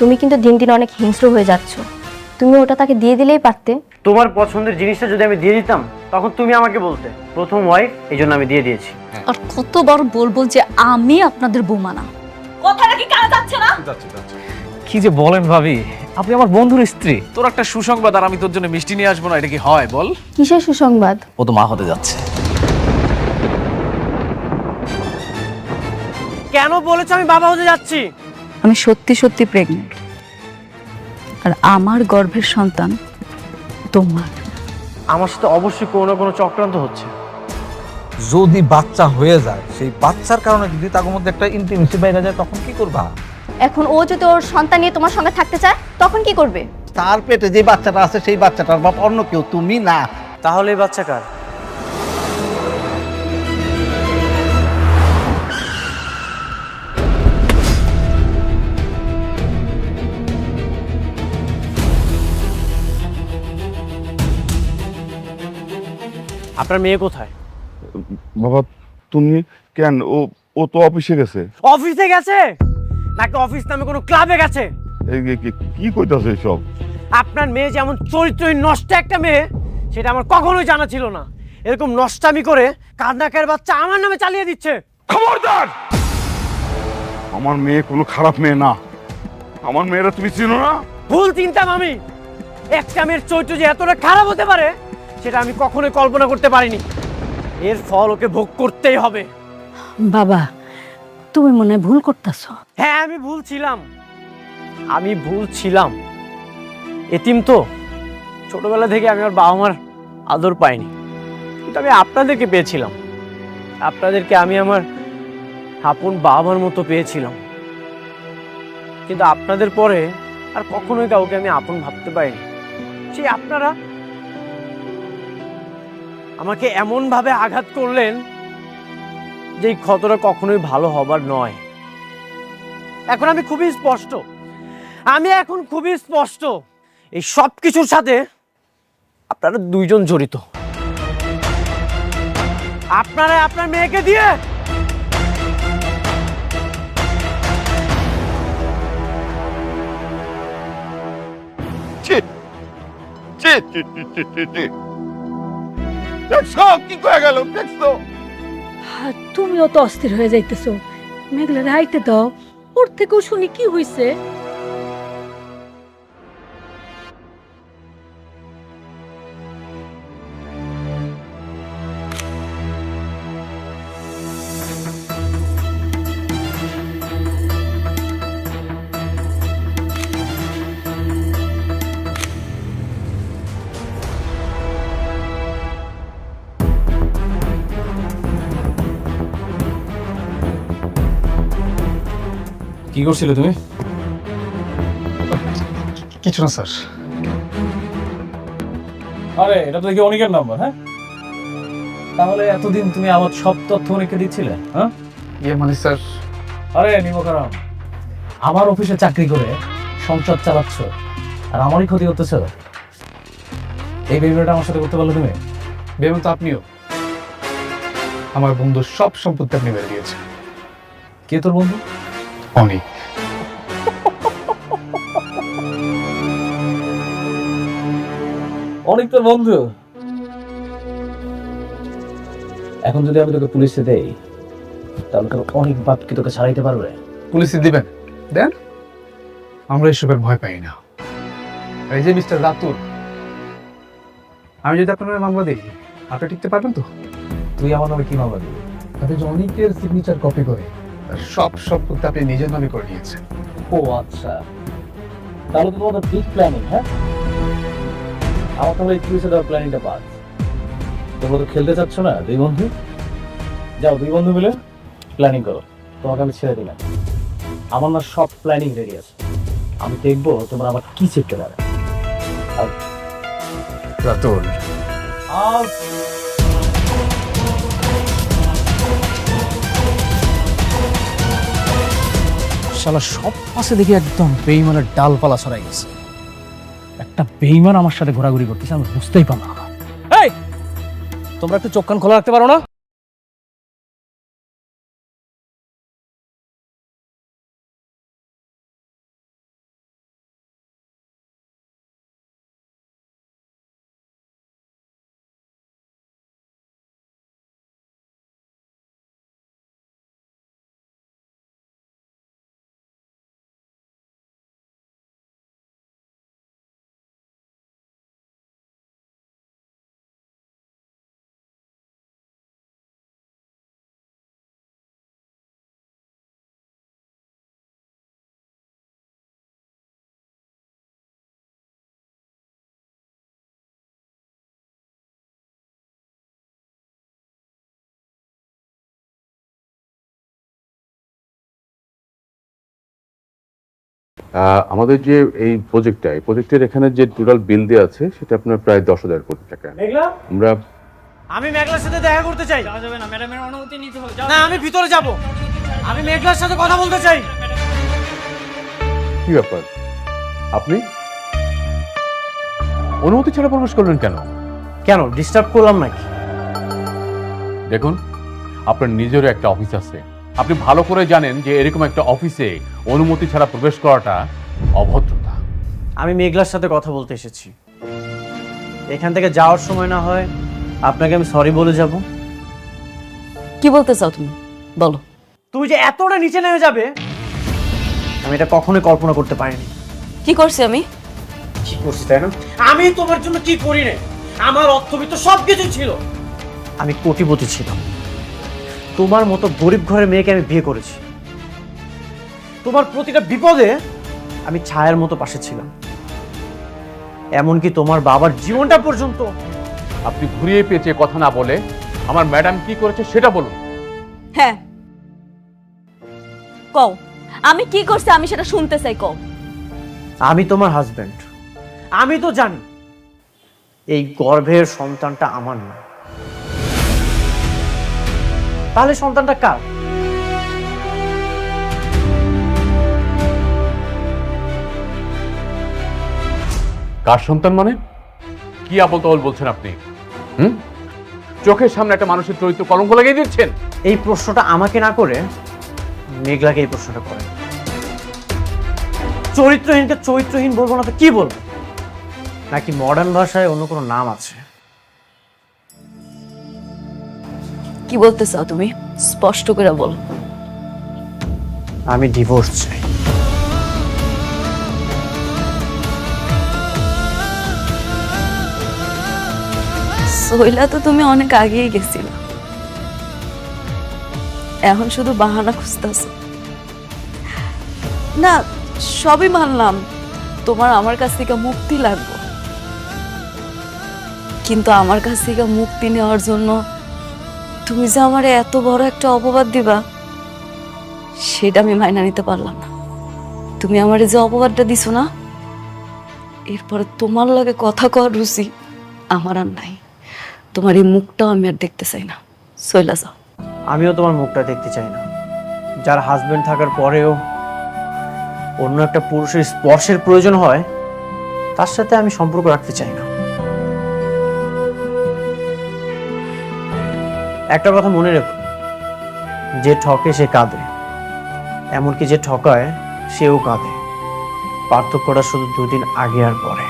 তুমি কিন্তু দিন দিন অনেক হিংস্র হয়ে যাচ্ছ। তুমি ওটা তাকে দিয়ে দিলেই পারতে। তোমার পছন্দের জিনিসটা যদি আমি দিয়ে দিতাম তখন তুমি আমাকে বলতে প্রথম ওয়াইফ, এই জন্য আমি দিয়ে দিয়েছি। আর কতবার বলবো যে আমি আপনাদের বৌমা না? কথাটা কি কানে যাচ্ছে না? কি যে বলেন ভাবি, আপনি আমার বন্ধুর স্ত্রী। তোর একটা সুসংবাদ আর আমি তোর জন্য মিষ্টি নিয়ে আসবো না, এটা কি হয় বল? কিসের সুসংবাদ? ও তো মা হতে যাচ্ছে। কেন বলেছো আমি বাবা হতে যাচ্ছি? আমি সত্যি সত্যি প্রেগনেন্ট, আর আমার গর্ভের সন্তান তোমার। আমার সাথে অবশ্যই কোনো না কোনো চক্রান্ত হচ্ছে। যদি বাচ্চা হয়ে যায়, সেই বাচ্চার কারণে যদি তার মধ্যে একটা ইন্টিমেসি বাইরে যায়, তখন কি করবা? এখন ও যদি ওর সন্তান নিয়ে তোমার সঙ্গে থাকতে চায় তখন কি করবে? তার পেটে যে বাচ্চাটা আছে সেই বাচ্চাটার বাপ অন্য কেউ, তুমি না। তাহলে এই বাচ্চা কার? আপনার মেয়ে কোথায়? বাবা তুমি কেন? ও ও তো অফিসে গেছে। অফিসে গেছে নাকি অফিস নামে কোনো ক্লাবে গেছে? কি কইতাছে সব? আপনার মেয়ে যেমন চরিত্রহীন নষ্ট একটা মেয়ে, সেটা আমার কখনোই জানা ছিল না। এরকম নষ্টামি করে কান্নাকার বাচ্চা আমার নামে চালিয়ে দিচ্ছে। খবরদার! আমার মেয়ে কোনো খারাপ মেয়ে না। আমার মেয়েরা তুমি চিনো না। ভুল চিন্তাম আমি। একটা মেয়ের চরিত্র যে এতটা খারাপ হতে পারে সেটা আমি কখনোই কল্পনা করতে পারিনি। এর ফল ওকে ভোগ করতেই হবে। বাবা, তুমি মনে হয় ভুল করতেছ। হ্যাঁ, আমি ভুল ছিলাম। এতিম তো, ছোটবেলা থেকে আমি আমার বাবা মার আদর পাইনি, কিন্তু আমি আপনাদেরকে পেয়েছিলাম। আপনাদেরকে আমি আমার আপন বাবার মতো পেয়েছিলাম, কিন্তু আপনাদের পরে আর কখনোই কাউকে আমি আপন ভাবতে পারিনি। সেই আপনারা আমাকে এমন ভাবে আঘাত করলেন যে এই ক্ষতটা কখনোই ভালো হবার নয়। এখন আমি খুবই স্পষ্ট, এই সব কিছুর সাথে আপনারা দুইজন জড়িত। আপনারা আপনার মেয়েকে দিয়ে দেখছো কি কয়ে গেল? দেখছো? তুমিও তো অস্থির হয়ে যাইতেছো। মেঘলারে আইতে দাও, ওর থেকেও শুনি কি হইছে। কি করছিলে তুমি? কিছু না স্যার। আরে এটা তো দেখি অনিকের নাম্বার। হ্যাঁ, তাহলে এতদিন তুমি আমার সব তথ্য অনিককে দিচ্ছিলে? হ্যাঁ, মানে স্যার, আরে নিমকারাম, আমার অফিসে চাকরি করে সংসার চালাচ্ছ আর আমারই ক্ষতি করতেছ। এই বেবিটা আমার সাথে করতে পারলে তুমি? ভেবে তো আপনিও আমার বন্ধুর সব সম্পত্তি আপনি বেড়ে দিয়েছেন। কে তোর বন্ধু? অনেক। অনেক তোর বন্ধু? এখন যদি আমি তোকে পুলিশে দেই তাহলে তোর অনেক বাপ কি তোকে ছাড়াইতে পারবে? পুলিশে দিবেন দেন, আমরা এসবের ভয় পাই না। এই যে মিস্টার রাতুল, আমি যদি আপনার মামলা দিই আপনি টিকতে পারবেন তো? তুই আমার নামে কি মামলা দিবি? আপনি যে অনেকের সিগনেচার কপি করে তার সব সম্পত্তি আপনি নিজের নামে করে নিয়েছেন। ও আচ্ছা, তাহলে তো তোমাদের বিগ প্ল্যানিং। হ্যাঁ, আমার তাহলে এই পুলিশে দেওয়ার প্ল্যানিংটা বাদ। তোমরা তো খেলতে চাচ্ছ না দুই বন্ধু? যাও দুই বন্ধু মিলে প্ল্যানিং করো। তোমাকে আমি ছেড়ে দিলাম, আমার না সব প্ল্যানিং রেডি আছে। আমি দেখবো তোমরা আমার কি শিখতে পারে। রাতুল, শালা সব পাশে দেখি একদম বেইমানের ডালপালা ছড়াই গেছে। একটা বেইমান আমার সাথে ঘোরাঘুরি করতেছে, আমি বুঝতেই পারলাম না। এই, তোমরা একটু চোখ কান খোলা রাখতে পারো না? আমাদের যে এই প্রজেক্টের এখানে যে টোটাল বিল দেওয়া আছে সেটা আপনার প্রায় 10,000 কোটি টাকা। মেঘলা, আমরা আমি মেঘলার সাথে দেখা করতে চাই। যাবে না, ম্যাডামের অনুমতি নিতে হবে। না, আমি ভিতরে যাব। আমি মেঘলার সাথে কথা বলতে চাই। কি ব্যাপার, আপনি অনুমতি ছাড়া প্রবেশ করলেন কেন? কেন, ডিস্টার্ব করলাম নাকি? দেখুন, আপনার নিজেরও একটা অফিস আছে, আপনি ভালো করে জানেন যে এরকম একটা অফিসে অনুমতি ছাড়া প্রবেশ করাটা অভদ্রতা। আমি মেঘলার সাথে কথা বলতে এসেছি। এখান থেকে যাওয়ার সময় না হয় আপনাকে আমি সরি বলে যাব। কি বলতে চাও তুমি, বলো। তুমি যে এতটা নিচে নেমে যাবে আমি এটা কখনোই কল্পনা করতে পারিনি। কি করছি আমি? কি করছি তাই না? আমি তোমার জন্য কি করি না? আমার অর্থবিত্ত সবকিছু ছিল। আমি কোটিপতি ছিলাম। তোমার মতো গরিব ঘরের মেয়েকে আমি বিয়ে করেছি। তোমার প্রতিটা বিপদে আমি ছায়ার মতো পাশে ছিলাম। এমনকি তোমার বাবার জীবনটা পর্যন্ত। আপনি ঘুরিয়ে পেঁচিয়ে কথা না বলে আমার ম্যাডাম কি করেছে সেটা বলুন। হ্যাঁ, কও আমি কি করছি, আমি সেটা শুনতে চাই, কও। আমি তোমার হাজবেন্ড, আমি তো জানি এই গর্ভের সন্তানটা আমার না। তাহলে সন্তানটা কার? কার সন্তান মানে? কি আবল তাবল বলছেন আপনি? চোখের সামনে একটা মানুষের চরিত্র কলঙ্ক লাগিয়ে দিচ্ছেন। এই প্রশ্নটা আমাকে না করে মেঘলাকে এই প্রশ্নটা করে। চরিত্রহীনকে চরিত্রহীন বলবো না তো কি বলবো? নাকি মডার্ন ভাষায় অন্য কোনো নাম আছে? কি বলতে চাও তুমি, স্পষ্ট করে বলো। আমি ডিভোর্স চাই। সইলা তো তুমি অনেক আগেই গেছিল, এখন শুধু বাহানা খুঁজতেছো। না, সবই মানলাম তোমার আমার কাছ থেকে মুক্তি লাগবে, কিন্তু আমার কাছ থেকে মুক্তি নেওয়ার জন্য তুমি যে আমার এত বড় একটা অপবাদ দিবা সেটা আমি মাইনা নিতে পারলাম না। তুমি আমার যে অপবাদটা দিছো না, এরপরে তোমার লাগে কথা কর রুচি আমার আর নাই। তোমার এই মুখটাও আমি আর দেখতে চাই না, চইলা যাও। আমিও তোমার মুখটা দেখতে চাই না। যার হাজবেন্ড থাকার পরেও অন্য একটা পুরুষের স্পর্শের প্রয়োজন হয়, তার সাথে আমি সম্পর্ক রাখতে চাই না। একটা কথা মনে রেখো, যে ঠকে সে কাঁদে, এমনকি যে ঠকায় সেও কাঁদে। পার্থক্যটা শুধু দুদিন আগে আর পরে।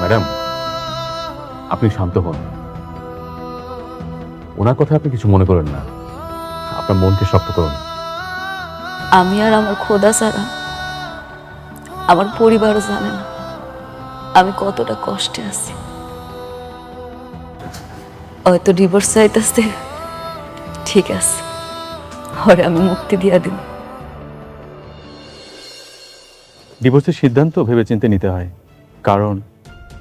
ম্যাডাম, আপনি শান্ত হন। ওনার কথা আপনি কিছু মনে করেন না, আপনার মনকে শক্ত করুন। আমি আর আমার খোদা ছাড়া আমার পরিবারও জানে না আমি কতটা কষ্টে আছি। হয়তো ডিভোর্স চাইতেছে, ঠিক আছে, হরে আমি মুক্তি দিয়া দিব। ডিভোর্সের সিদ্ধান্ত ভেবেচিন্তে নিতে হয়, কারণ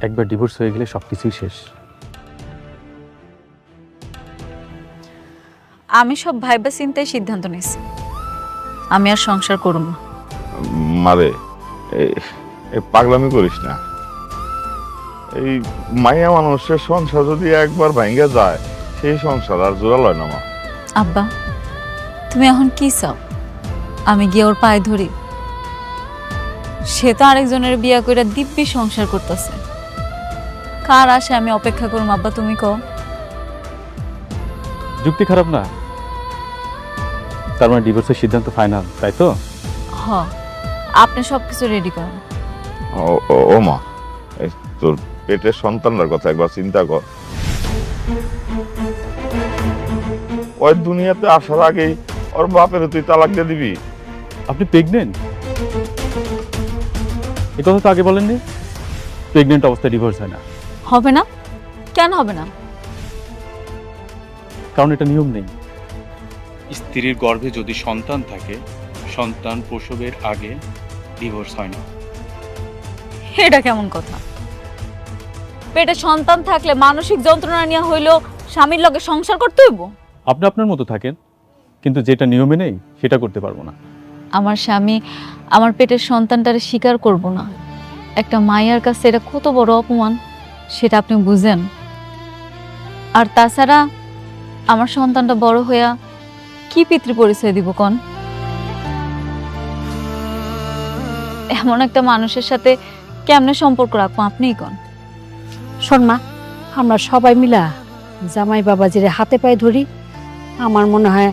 একবার ডিভোর্স হয়ে গেলে সবকিছুই শেষ। আমি সব ভাইবা চিন্তায় সিদ্ধান্ত নিয়েছি, আমি আর সংসার করব না। মারে পাগলামি করিস না। এই মাইয়া মানুষের সংসার যদি একবার ভাঙ্গা যায়, সেই সংসার আর জোড়া লয় না। মা, আব্বা তুমি এখন কি চাও? আমি গিয়ে ওর পায়ে ধরি? সে তো আরেকজনের বিয়া করে দিব্যি সংসার করতেছে, কার আসে আমি অপেক্ষা করব? আব্বা তুমি কও। যুক্তি খারাপ না, তার মানে ডিভোর্সের সিদ্ধান্ত ফাইনাল, তাই তো? হ, আপনি সবকিছু রেডি করেন। ও মা, তোর পেটের সন্তানটার কথা একবার চিন্তা কর। ওই দুনিয়াতে আসার আগেই ওর বাপের তুই তালাক দিয়ে দিবি? আপনি প্রেগনেন্ট? এ কথা তো আগে বলেননি। প্রেগনেন্ট অবস্থায় ডিভোর্স হয় না। হবে না? কেন হবে না? কারণ এটা নিয়ম নেই। স্ত্রীর গর্ভে যদি সন্তান থাকে, সন্তান প্রসবের আগে ডিভোর্স হয় না। এটা কেমন কথা? পেটে সন্তান থাকলে মানসিক যন্ত্রণা নিয়ে হইলেও স্বামীর লগে সংসার করতে হইব? আপনি আপনার মতো থাকেন, কিন্তু যেটা নিয়মে নেই সেটা করতে পারবো না। আমার স্বামী আমার পেটের সন্তানটারে স্বীকার করব না, একটা মায়ের কাছে এটা কত বড় অপমান সেটা আপনি বুঝেন? আর তাছাড়া আমার সন্তানটা বড় হইয়া কি পিতৃ পরিচয় দিব কোন? এমন একটা মানুষের সাথে কেমনে সম্পর্ক রাখবো আপনিই কোন? শোন মা, আমরা সবাই মিলা জামাই বাবাজিরে হাতে পায়ে ধরি। আমার মনে হয়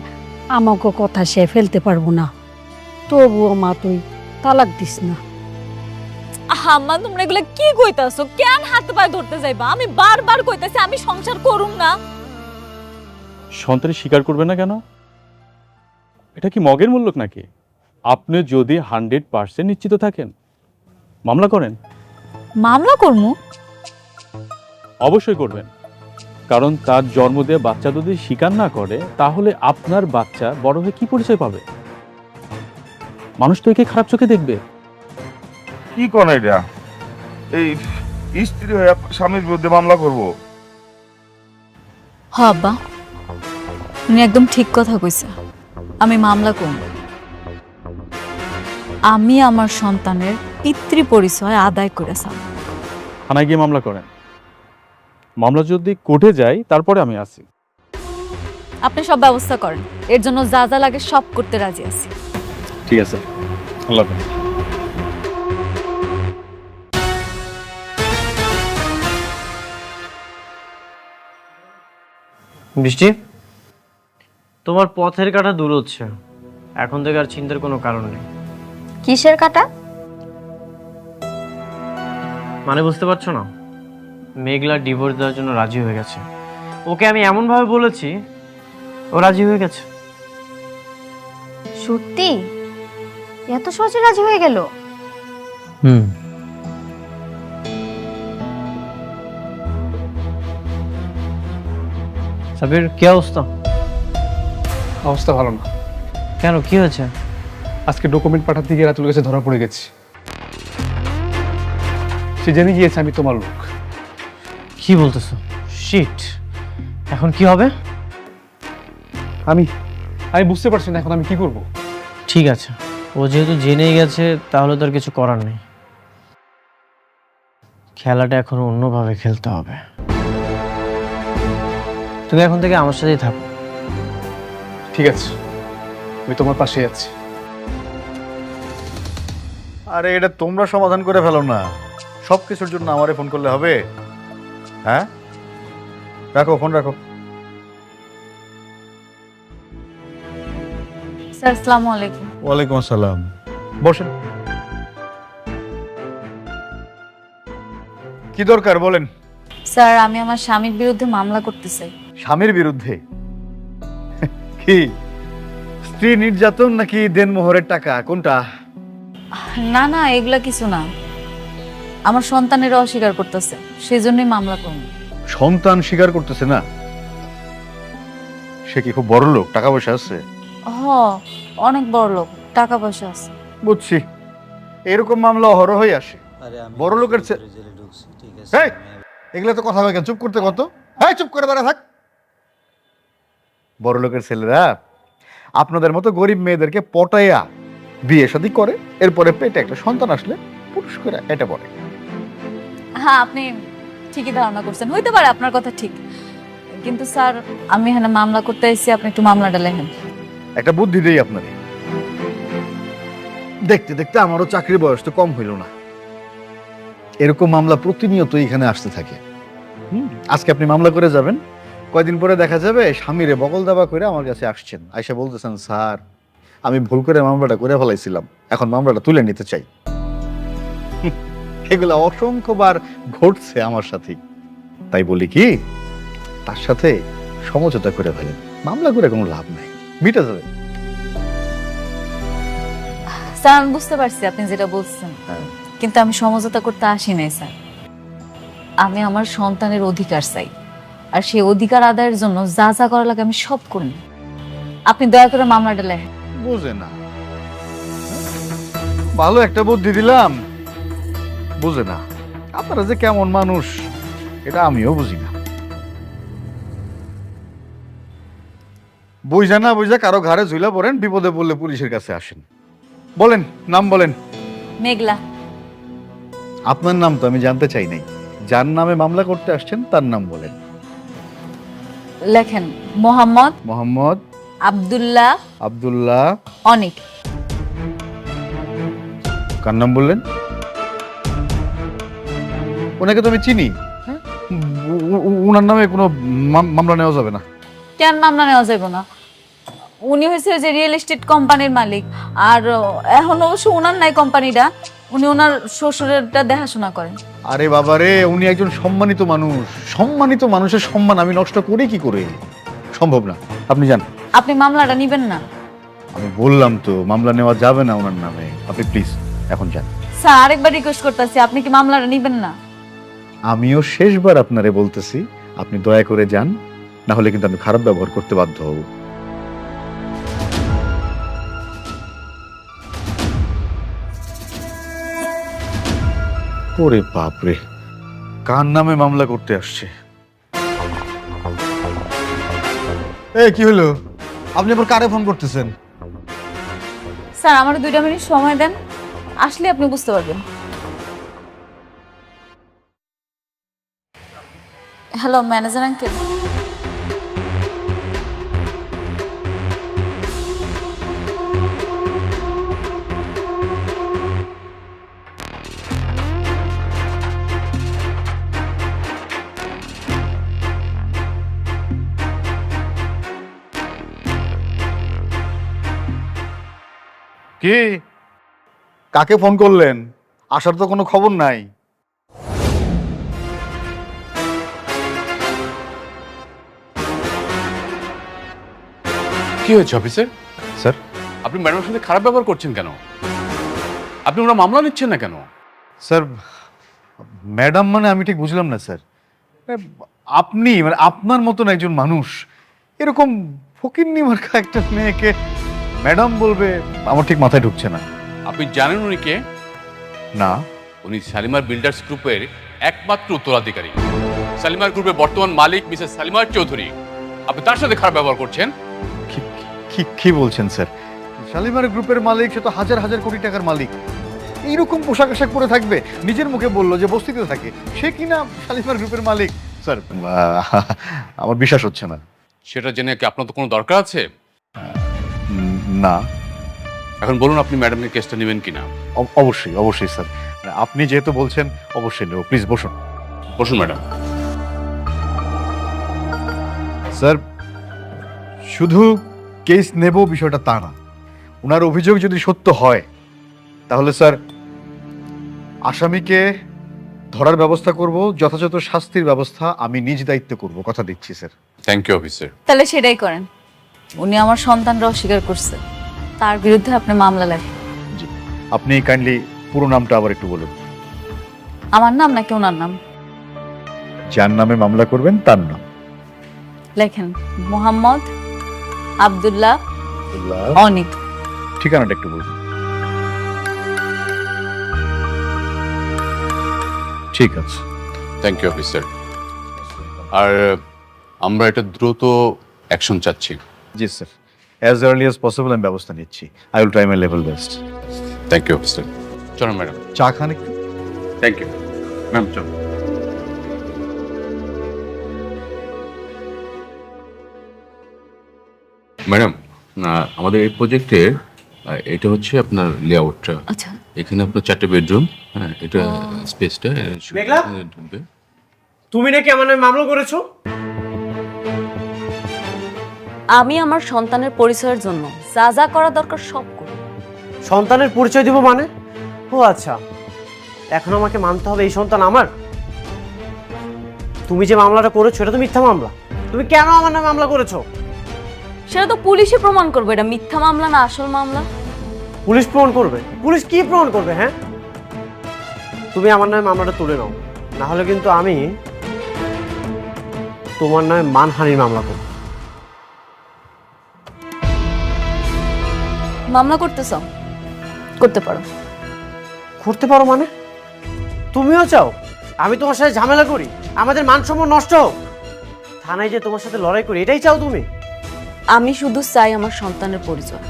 আমাকে কথা সে ফেলতে পারবো না। তবুও মা তুই তালাক দিস না। আম্মা তোমরা এগুলা কি কইতাছো? কেন হাতে পায়ে ধরতে যাইবা? আমি বারবার কইতাছি আমি সংসার করুম না। সন্তানের স্বীকার করবে না কেন? এটা কি মগের মূল্য নাকি? আপনি যদি 100% নিশ্চিত থাকেন মামলা করেন। মামলা করমু? অবশ্যই করবেন, কারণ তার জন্ম দিয়ে বাচ্চা যদি স্বীকার না করে তাহলে আপনার বাচ্চা বড় হয়ে কি পরিচয় পাবে? মানুষ তো একে খারাপ চোখে দেখবে। কি কোন এটা? এই স্ত্রী হয়ে স্বামীর বিরুদ্ধে মামলা করব? হ আব্বা, উনি একদম ঠিক কথা কইছে। আমি মামলা করব। আমি আমার সন্তানের পিতৃ পরিচয় আদায় করেছি। থানায় গিয়ে মামলা করেন। মামলা যদি কোর্টে যায় তারপরে আমি আসি। আপনি সব ব্যবস্থা করেন, এর জন্য যা যা লাগে সব করতে রাজি আছি। ঠিক আছে, আল্লাহ হাফেজ। বৃষ্টি, তোমার পথের কাঁটা দূর হচ্ছে, এখন থেকে আর চিন্তার কোনো কারণ নেই। কিসের কাটা? মানে বুঝতে পারছো না? মেঘলা ডিভোর্স দেওয়ার জন্য রাজি হয়ে গেছে। ওকে আমি এমন ভাবে বলেছি, ও রাজি হয়ে গেছে। সত্যি? এত সহজে রাজি হয়ে গেল? সাবির, কি অবস্থা? অবস্থা ভালো না। কেন, কি হয়েছে? আজকে ডকুমেন্ট পাঠাতে গিয়ে রাতুলের কাছে ধরা পড়ে গেছি। সে জেনে গিয়েছে আমি তোমার লোক। কি বলতেছো? শিট, এখন কি হবে? আমি বুঝতে পারছি না এখন আমি কি করব। ঠিক আছে, ও যেহেতু জেনেই গেছে তাহলে তো আর কিছু করার নেই। খেলাটা এখন অন্যভাবে খেলতে হবে। তুমি এখন থেকে আমার সাথেই থাকো। ঠিক আছে, আমি তোমার পাশে আছি। আরে এটা তোমরা সমাধান করে ফেলো না, সব কিছুর জন্য আমারে ফোন করলে হবে? হ্যাঁ, রাখো ফোন, রাখো। স্যার আসসালামু আলাইকুম। ওয়ালাইকুম আসসালাম, বসেন। কি দরকার বলেন? স্যার আমি আমার স্বামীর বিরুদ্ধে মামলা করতে চাই। স্বামীর বিরুদ্ধে? কি স্ত্রী নির্যাতন নাকি দেনমোহরের টাকা, কোনটা? না না, এগুলা কিছু না। আমার সন্তানের অস্বীকার করতেছে, সেই জন্যই মামলা করব। সন্তান স্বীকার করতেছে না? সে কি খুব বড় লোক, টাকা পয়সা আছে? হ, অনেক বড় লোক, টাকা পয়সা আছে। বুঝছি, এরকম মামলা অহরহই আসে। বড় লোকের এই, এগুলো তো কথা হয় কেন? চুপ করতে কত? হ্যাঁ, চুপ করে দাঁড়া থাক। বড় লোকের ছেলেরা আপনাদের মতো গরিব মেয়েদেরকে পটাইয়া বিয়ে শাদী করে, এরপরে পেটে একটা সন্তান আসলে পুরুষ করে এটা পড়ে। হ্যাঁ, আপনি ঠিকই ধারণা করছেন, হইতে পারে আপনার কথা ঠিক, কিন্তু স্যার আমি এখানে মামলা করতে এসেছি, আপনি একটু মামলাটা লেখেন। একটা বুদ্ধি দেই আপনারে। দেখতে দেখতে আমারও চাকরির বয়স তো কম হইল না, এরকম মামলা প্রতিনিয়ত এখানে আসতে থাকে। আজকে আপনি মামলা করে যাবেন, কয়দিন পরে দেখা যাবে স্বামীরে বগল দাবা করে আমার কাছে আসছেন, আইসা বলতেছেন স্যার আমি ভুল করে মামলাটা করে ফেলাইছিলাম, এখন মামলাটা তুলে নিতে চাই। এগুলা অসংখ্যবার ঘটছে আমার সাথে। তাই বলি কি, তার সাথে সমঝোতা করে ফেলেন, মামলা করে কোনো লাভ নাই, মিটে যাবে। স্যার আমি বুঝতে পারছি আপনি যেটা বলছেন, কিন্তু আমি সমঝোতা করতে আসি নাই স্যার। আমি আমার সন্তানের অধিকার চাই, আর সেই অধিকার আদায়ের জন্য যা যা করা লাগে আমি সব করি। আপনি দয়া করে মামলাটা লেখেন। বুঝে না, ভালো একটা বুদ্ধি দিলাম, বুঝে না। আপনারা যে কেমন মানুষ, এটা আমিও বুঝি না। বুঝা না বুঝা কারো ঘাড়ে ঝুলা পড়েন, বিপদে পড়লে পুলিশের কাছে আসেন। বলেন, নাম বলেন। মেঘলা। আপনার নাম তো আমি জানতে চাই নাই, যার নামে মামলা করতে আসছেন তার নাম বলেন। লেখেন মোহাম্মদ মোহাম্মদ আব্দুল্লাহ আব্দুল্লাহ অনিক। কার নাম বললেন? ওনাকে তো আমি চিনি। হ্যাঁ, ওনার নামে কোনো মামলা নেওয়া যাবে না। কেন মামলা নেওয়া যাবে না? উনি হয়েছে যে রিয়েল এস্টেট কোম্পানির মালিক, আর এখন অবশ্য ওনার নাই কোম্পানিটা, উনি ওনার শ্বশুরেরটা দেখাশোনা করেন। আরে বাবা রে, উনি একজন সম্মানিত মানুষ। সম্মানিত মানুষের সম্মান আমি নষ্ট করি কি করে? সম্ভব না। আপনি যান। আপনি মামলাটা নিবেন না? আমি বললাম তো মামলা নেওয়া যাবে না ওনার নামে। আপনি প্লিজ এখন যান। স্যার আরেকবার রিকোয়েস্ট করতেছি, আপনি কি মামলাটা নিবেন না? আমিও শেষবার আপনারে বলতেছি, আপনি দয়া করে যান, না হলে কিন্তু আমি খারাপ ব্যবহার করতে বাধ্য হব। ওরে বাপরে, কার নামে মামলা করতে আসছে? এই কি হলো? আপনি আবার কারে ফোন করতেছেন? স্যার আমার 2 মিনিট সময় দেন, আসলে আপনি বুঝতে পারবেন। Hello manager uncle. কি, কাকে ফোন করলেন? আসার তো কোনো খবর নাই। কি হয়েছে অফিসার? স্যার, আপনি ম্যাডামের সাথে খারাপ ব্যবহার করছেন কেন? আপনি ওরা মামলা নিচ্ছেন না কেন? স্যার ম্যাডাম মানে আমি ঠিক বুঝলাম না স্যার। আপনি মানে আপনার মতন একজন মানুষ এরকম ফকিন্নি মার্কা একটা মেয়েকে ম্যাডাম বলবে, আমার ঠিক মাথায় ঢুকছে না। আপনি জানেন উনি কে? না। উনি শালিমার বিল্ডার্স গ্রুপের একমাত্র উত্তরাধিকারী। শালিমার গ্রুপের বর্তমান মালিক মিসেস শালিমার চৌধুরী। আপনি তার সাথে খারাপ ব্যবহার করছেন। কি বলছেন স্যার? শালিমার গ্রুপের মালিক, সে তো হাজার হাজার কোটি টাকার মালিক। এইরকম পোশাক আশাক পরে থাকবে? নিজের মুখে বললো যে বস্তিতে থাকে, সে কিনা শালিমার গ্রুপের মালিক। স্যার আমার বিশ্বাস হচ্ছে না। সেটা জেনে কি আপনার তো কোনো দরকার আছে? না। এখন বলুন আপনি ম্যাডামের কেসটা নেবেন কিনা? অবশ্যই অবশ্যই স্যার, আপনি যেহেতু বলছেন অবশ্যই নেব। প্লিজ বসুন। বসুন ম্যাডাম। স্যার শুধু কেস নেব বিষয়টা তা না, ওনার অভিযোগ যদি সত্য হয় তাহলে স্যার আসামিকে ধরার ব্যবস্থা করব, যথাযথ শাস্তির ব্যবস্থা আমি নিজ দায়িত্বে করব, কথা দিচ্ছি স্যার। Thank you officer. তাহলে সেটাই করেন। উনি আমার সন্তানরা অস্বীকার করছে, তার বিরুদ্ধে আপনি মামলা লেখেন। জি, আপনি কাইন্ডলি পুরো নামটা আবার একটু বলুন। আমার নাম নাকি ওনার নাম? যার নামে মামলা করবেন তার নাম লেখেন মোহাম্মদ আব্দুল্লাহ অনিক। ঠিকানাটা একটু বলুন। ঠিক আছে। Thank you officer. আর আমরা এটা দ্রুত অ্যাকশন চাচ্ছি। জি sir, as early as possible আমি ব্যবস্থা নিচ্ছি। I will try my level best. Thank you officer. চলো ম্যাডাম। চা খান একটু। Thank you ma'am. চলো। ম্যাডাম, আমাদের এই প্রজেক্টের এটা হচ্ছে আপনার লেআউটটা। আচ্ছা, এখানে আপনার 4টে বেডরুম। হ্যাঁ, এটা স্পেসটা মেঘলা? ঢুকবে। তুমি নাকি আমার নামে মামলা করেছো? আমি আমার সন্তানের পরিচয়ের জন্য যা যা করা দরকার সব করব। সন্তানের পরিচয় দিব মানে? ও আচ্ছা, এখন আমাকে মানতে হবে এই সন্তান আমার? তুমি যে মামলাটা করেছো এটা তো মিথ্যা মামলা। তুমি কেন আমার নামে মামলা করেছো? সেটা তো পুলিশে প্রমাণ করবে এটা মিথ্যা মামলা না আসল মামলা। পুলিশ প্রমাণ করবে? পুলিশ কি প্রমাণ করবে? হ্যাঁ, তুমি আমার নামে মামলাটা তুলে নাও, না হলে কিন্তু আমি তোমার নামে মানহানির মামলা করব। মামলা করতে চাও? করতে পারো। করতে পারো মানে? তুমিও চাও? আমি তোমার সাথে ঝামেলা করি, আমাদের মান সম্মান নষ্ট হোক, থানায় যে তোমার সাথে লড়াই করি, এটাই চাও তুমি? আমি শুধু চাই আমার সন্তানের পরিচয়।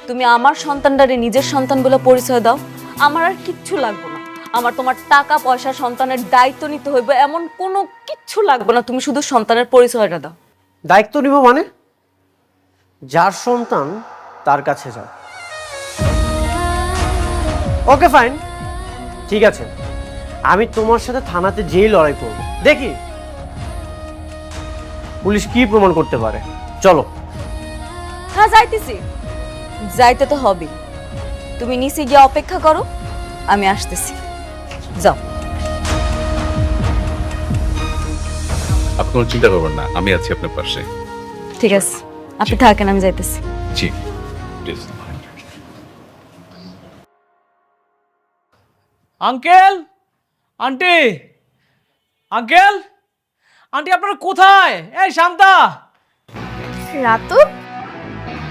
তুমি আমার সন্তানটারে নিজের সন্তান বলে পরিচয় দাও, আমার আর কিচ্ছু লাগবে না। আমার তোমার টাকা পয়সা সন্তানের দায়িত্ব নিতে হইবে এমন কোনো কিচ্ছু লাগবে না, তুমি শুধু সন্তানের পরিচয়টা দাও। দায়িত্ব নিব মানে? যার সন্তান তার কাছে যাও। ওকে ফাইন, ঠিক আছে, আমি তোমার সাথে থানাতে যেই লড়াই করব, দেখি পুলিশ কি প্রমাণ করতে পারে। চলো। হ্যাঁ যাইতেছি, যাইতে তো হবে। তুমি নিচে গিয়ে অপেক্ষা করো, আমি আসতেছি। যাও। আপনি কোনো চিন্তা করবেন না, আমি আছি আপনার পাশে। ঠিক আছে, আপনি থাকেন, আমি যাইতেছি। জি please. Uncle, aunty, uncle, aunty আপনারা কোথায়? এই শান্তা। রাতু,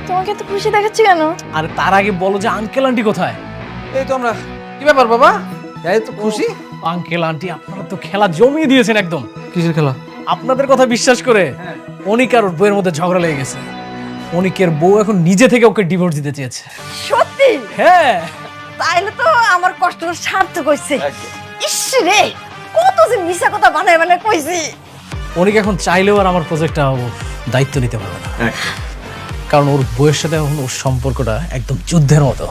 তোমাকে এত খুশি দেখাচ্ছি কেন? আরে তার আগে বলো যে আঙ্কেল আন্টি কোথায়? এই তো আমরা। কি ব্যাপার বাবা, এই তো খুশি? আঙ্কেল আন্টি আপনারা তো খেলা জমিয়ে দিয়েছেন একদম। কিসের খেলা? আপনাদের কথা বিশ্বাস করে অনিক আর ওর বউয়ের মধ্যে ঝগড়া লেগে গেছে। অনিকের বউ এখন নিজে থেকে ওকে ডিভোর্স দিতে চেয়েছে। সত্যি? হ্যাঁ। তাইলে তো আমার কষ্টটা সার্থক হইছে। ইস রে, কত যে মিছা কথা বানায় বানায় কইছি। অনিক এখন চাইলেও আর আমার প্রজেক্টটা দায়িত্ব নিতে পারবে না, কারণ ওর বউয়ের সাথে এখন ওর সম্পর্কটা একদম যুদ্ধের মতো।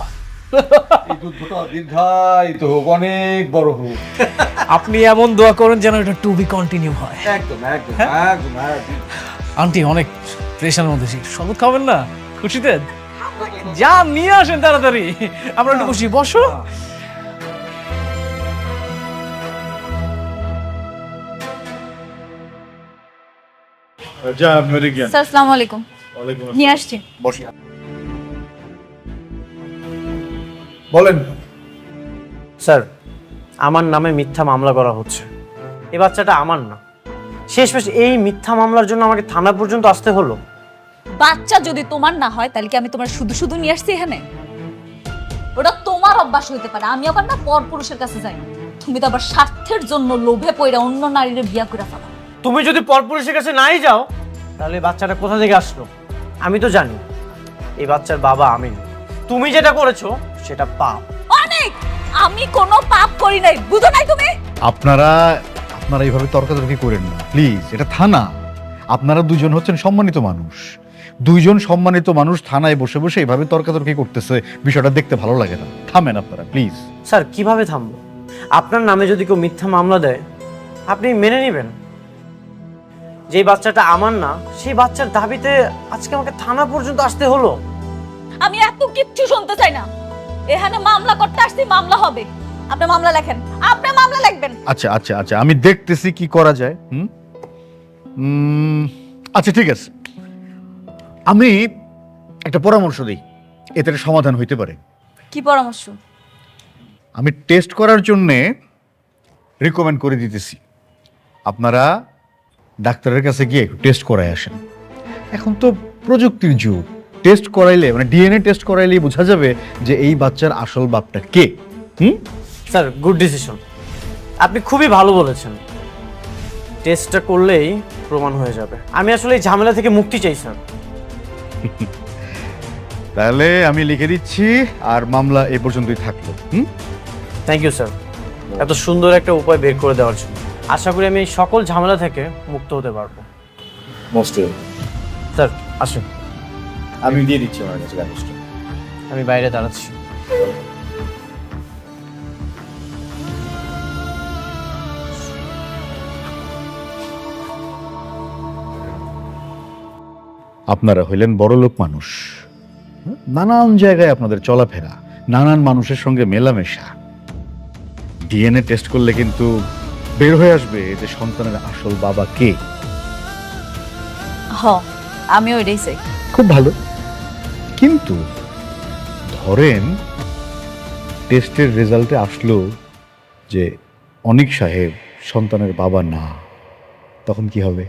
এই যুদ্ধটা দীর্ঘায়িত হোক, অনেক বড় হোক। আপনি এমন দোয়া করেন যেন এটা টু বি কন্টিনিউ হয়। একদম একদম একদম। আন্টি অনেক প্রেশারের মধ্যে, শরবত খাবেন না খুশিতে? যা নিয়ে আসেন তাড়াতাড়ি, আমরা একটু খুশি। বসো। যা আপনি ওদিকে যান। স্যার আসসালামু আলাইকুম। ওয়ালাইকুম আসসালাম। নিয়ে আসছি। বসুন। বলেন। স্যার, আমার নামে মিথ্যা মামলা করা হচ্ছে। এই বাচ্চাটা আমার না। শেষমেশ এই মিথ্যা মামলার জন্য আমাকে থানা পর্যন্ত আসতে হলো। বাচ্চা যদি তোমার না হয় তাহলে কি আমি তোমার শুধু শুধু নিয়ে আসছি এখানে? ওটা তোমার অভ্যাস হইতে পারে, আমি আবার না পর পুরুষের কাছে যাই না। তুমি তো আবার স্বার্থের জন্য লোভে পড়ে অন্য নারীর বিয়া করে ফেলো। তুমি যদি পরপুরুষের কাছে নাই যাও, তাহলে এই বাচ্চাটা কোথা থেকে আসলো? আমি তো জানি এই বাচ্চার বাবা আমি না। তুমি যেটা করেছো সেটা পাপ। অনেক, আমি কোনো পাপ করি নাই, বুঝো নাই তুমি? আপনারা এইভাবে তর্কাতর্কি করেন না প্লিজ, এটা থানা। আপনারা দুজন হচ্ছেন সম্মানিত মানুষ, দুইজন সম্মানিত মানুষ থানায় বসে বসে এইভাবে তর্কাতর্কি করতেছে, বিষয়টা দেখতে ভালো লাগে না। থামেন আপনারা প্লিজ। স্যার, কিভাবে থামবো? আপনার নামে যদি কেউ মিথ্যা মামলা দেয়, আপনি মেনে নেবেন? যে বাচ্চাটা আমার না, সেই বাচ্চার দাবিতে আজকে আমাকে থানা পর্যন্ত আসতে হলো। আমি এত কিচ্ছু শুনতে চাই না। এখানে মামলা করতে আসছি, মামলা হবে। আপনি মামলা লেখেন, আপনি মামলা লিখবেন। আচ্ছা আচ্ছা আচ্ছা, আমি দেখতেছি কি করা যায়। আচ্ছা ঠিক আছে, আমি একটা পরামর্শ দিই, এতে একটা সমাধান হইতে পারে। কি পরামর্শ? আমি টেস্ট করার জন্যে রিকমেন্ড করে দিতেছি, আপনারা ডাক্তারের কাছে গিয়ে একটু টেস্ট করায় আসেন। এখন তো প্রযুক্তির যুগ, টেস্ট করাইলে মানে ডিএনএ টেস্ট করাইলেই বোঝা যাবে যে এই বাচ্চার আসল বাপটা কে। স্যার, গুড ডিসিশন, আপনি খুবই ভালো বলেছেন। টেস্টটা করলেই প্রমাণ হয়ে যাবে। আমি আসলে এই ঝামেলা থেকে মুক্তি চাই স্যার। তাহলে আমি লিখে দিচ্ছি, আর মামলা এ পর্যন্তই থাকলো। থ্যাংক ইউ স্যার, এত সুন্দর একটা উপায় বের করে দেওয়ার জন্য। আশা করি আমি এই সকল ঝামেলা থেকে মুক্ত হতে পারবো। মোস্ট স্যার আসুন, আমি দিয়ে দিচ্ছি আমার কাছে কাগজটা। আমি বাইরে দাঁড়াচ্ছি। আপনারা হইলেন বড়লোক মানুষ, নানান জায়গায় আপনাদের চলাফেরা, নানান মানুষের সঙ্গে মেলামেশা। ডিএনএ টেস্ট করলে কিন্তু বের হয়ে আসবে যে সন্তানের আসল বাবা কে। আমিও এটাই চাই। খুব ভালো, কিন্তু ধরেন টেস্টের রেজাল্টে আসলো যে অনিক সাহেব সন্তানের বাবা না, তখন কি হবে?